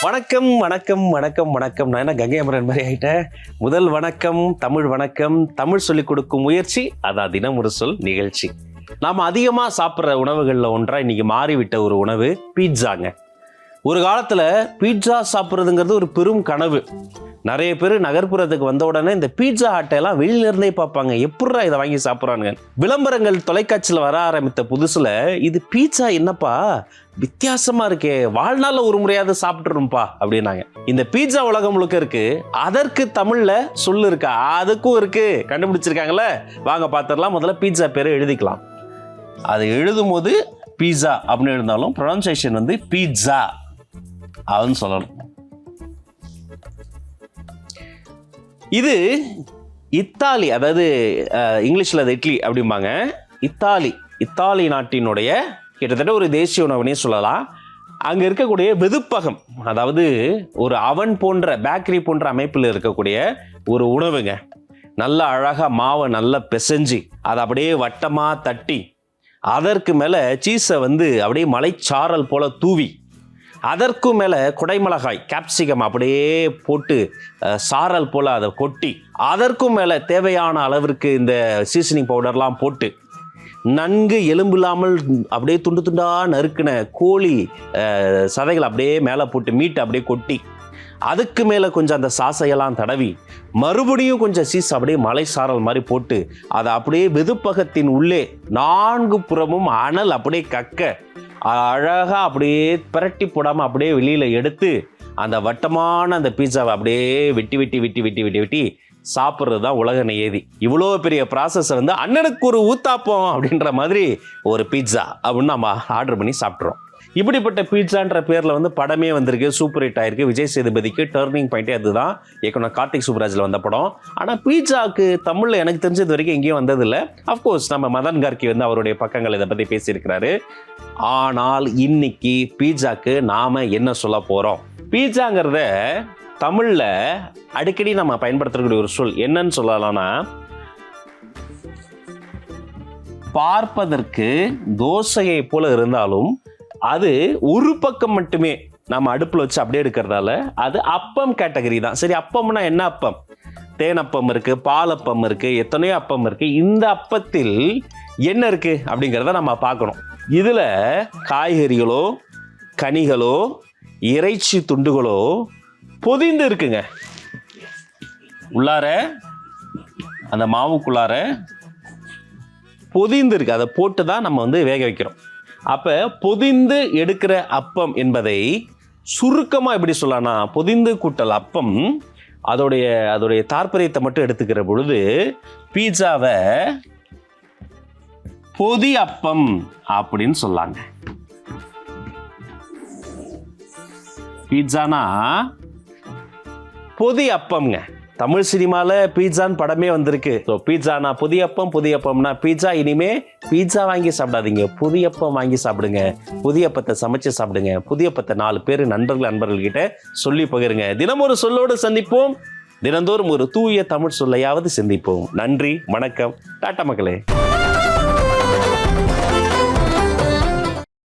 வணக்கம் வணக்கம் வணக்கம் வணக்கம். நான் என்ன கங்கை அமரன் மாதிரி ஆகிட்டேன். முதல் வணக்கம், தமிழ் வணக்கம். தமிழ் சொல்லிக் கொடுக்கும் முயற்சி, அதான் தினம் ஒரு சொல் நிகழ்ச்சி. நாம் அதிகமாக சாப்பிட்ற உணவுகளில் ஒன்றாக இன்னைக்கு மாறிவிட்ட ஒரு உணவு பீட்சாங்க. ஒரு காலத்தில் பீட்சா சாப்பிட்றதுங்கிறது ஒரு பெரும் கனவு. நிறைய பேர் நகர்ப்புறத்துக்கு வந்த உடனே இந்த பீட்சா ஹட்டெல்லாம் வெளியிலேருந்தே பார்ப்பாங்க, எப்படா இதை வாங்கி சாப்பிட்றானுங்க. விளம்பரங்கள் தொலைக்காட்சியில் வர ஆரம்பித்த புதுசில் இது பீட்சா என்னப்பா வித்தியாசமாக இருக்கே, வாழ்நாளில் ஒரு முறையாவது சாப்பிட்றோம்ப்பா அப்படின்னாங்க. இந்த பீட்சா உலகம் முழுக்க இருக்கு, அதற்கு தமிழில் சொல்லு இருக்கா? அதுக்கும் இருக்கு, கண்டுபிடிச்சிருக்காங்களே. வாங்க பார்த்துடலாம். முதல்ல பீட்சா பேரை எழுதிக்கலாம். அது எழுதும் போது பீட்சா அப்படின்னு எழுந்தாலும் ப்ரொனன்சியேஷன் வந்து பீட்சா அதுன்னு சொல்லணும். இது இத்தாலி, அதாவது இங்கிலீஷில் அது இட்லி அப்படிம்பாங்க. இத்தாலி நாட்டினுடைய கிட்டத்தட்ட ஒரு தேசிய உணவுனே சொல்லலாம். அங்கே இருக்கக்கூடிய வெதுப்பகம், அதாவது ஒரு அவன் போன்ற பேக்கரி போன்ற அமைப்பில் இருக்கக்கூடிய ஒரு உணவுங்க. நல்ல அழகாக மாவை நல்லா பிசைஞ்சு அதை அப்படியே வட்டமாக தட்டி அதற்கு மேலே சீஸை வந்து அப்படியே மலைச்சாரல் போல தூவி அதற்கும் மேலே குடைமிளகாய் கேப்சிகம் அப்படியே போட்டு சாரல் போல் அதை கொட்டி அதற்கும் மேலே தேவையான அளவிற்கு இந்த சீசனிங் பவுடர்லாம் போட்டு நன்கு எலும்பில்லாமல் அப்படியே துண்டு துண்டாக நறுக்கின கோழி சதைகள் அப்படியே மேலே போட்டு மீட்டை அப்படியே கொட்டி அதுக்கு மேலே கொஞ்சம் அந்த சாசையெல்லாம் தடவி மறுபடியும் கொஞ்சம் சீஸ் அப்படியே மலை சாரல் மாதிரி போட்டு அதை அப்படியே வெதுப்பகத்தின் உள்ளே 4 புறமும் அனல் அப்படியே கக்க அழகாக அப்படியே பிரட்டி போடாமல் அப்படியே வெளியில் எடுத்து அந்த வட்டமான அந்த பீட்சாவை அப்படியே வெட்டி சாப்பிட்றது தான் உலக நியதி. இவ்வளோ பெரிய ப்ராசஸை வந்து அண்ணனுக்கு ஒரு ஊத்தாப்பம் அப்படின்ற மாதிரி ஒரு பீட்சா அப்படின்னு நம்ம ஆர்டர் பண்ணி சாப்பிட்றோம். இப்படிப்பட்ட பீட்சான்ற பேரில் வந்து படமே வந்திருக்கு, சூப்பர் ஹிட் ஆயிருக்கு. விஜய் சேதுபதிக்கு டர்னிங் பாயிண்டே அதுதான். இயக்குனர் கார்த்திக் சுப்ராஜில் வந்த படம். ஆனால் பீட்சாவுக்கு தமிழில் எனக்கு தெரிஞ்சது வரைக்கும் எங்கேயும் வந்ததில்லை. அஃப்கோர்ஸ் நம்ம மதன் கார்கி வந்து அவருடைய பக்கங்கள் இதை பற்றி பேசியிருக்கிறாரு. ஆனால் இன்னைக்கு பீட்சாக்கு நாம் என்ன சொல்ல போகிறோம்? பீட்சாங்கிறத தமிழில் அடிக்கடி நம்ம பயன்படுத்தக்கூடிய ஒரு சொல் என்னன்னு சொல்லலாம்னா, பார்ப்பதற்கு தோசையை போல இருந்தாலும் அது ஒரு பக்கம் மட்டுமே நம்ம அடுப்பில் வச்சு அப்படியே எடுக்கிறதால அது அப்பம் கேட்டகரி தான். சரி, அப்பம்னா என்ன அப்பம்? தேனப்பம் இருக்கு, பாலப்பம் இருக்கு, எத்தனையோ அப்பம் இருக்கு. இந்த அப்பத்தில் என்ன இருக்கு அப்படிங்கிறத நம்ம பார்க்கணும். இதுல காய்கறிகளோ கனிகளோ இறைச்சி துண்டுகளோ பொதிந்து இருக்குங்க. உள்ளார அந்த மாவுக்குள்ளார பொதிந்து இருக்கு. அதை போட்டு தான் நம்ம வந்து வேக வைக்கிறோம். அப்போ பொதிந்து எடுக்கிற அப்பம் என்பதை சுருக்கமாக எப்படி சொல்லலாம்னா, பொதிந்து கூட்டல் அப்பம், அதோடைய தாற்பயத்தை மட்டும் எடுத்துக்கிற பொழுது பீட்சாவை பொதி அப்பம் அப்படின்னு சொல்லாங்க. பீட்சானா பொதி அப்பம்ங்க. தமிழ் சினிமாவில் பீட்சான்னு படமே வந்திருக்கு. ஸோ பீட்சானா புதியப்பம்னா பீட்சா. இனிமே பீட்சா வாங்கி சாப்பிடாதீங்க, புதியப்பம் வாங்கி சாப்பிடுங்க. புதியப்பத்தை சமைச்சு சாப்பிடுங்க. புதியப்பத்தை 4 பேர் நண்பர்கள்கிட்ட சொல்லி பகிருங்க. தினம் ஒரு சொல்லோடு சந்திப்போம். தினந்தோறும் ஒரு தூய தமிழ் சொல்லையாவது சிந்திப்போம். நன்றி, வணக்கம், டாட்டா மக்களே.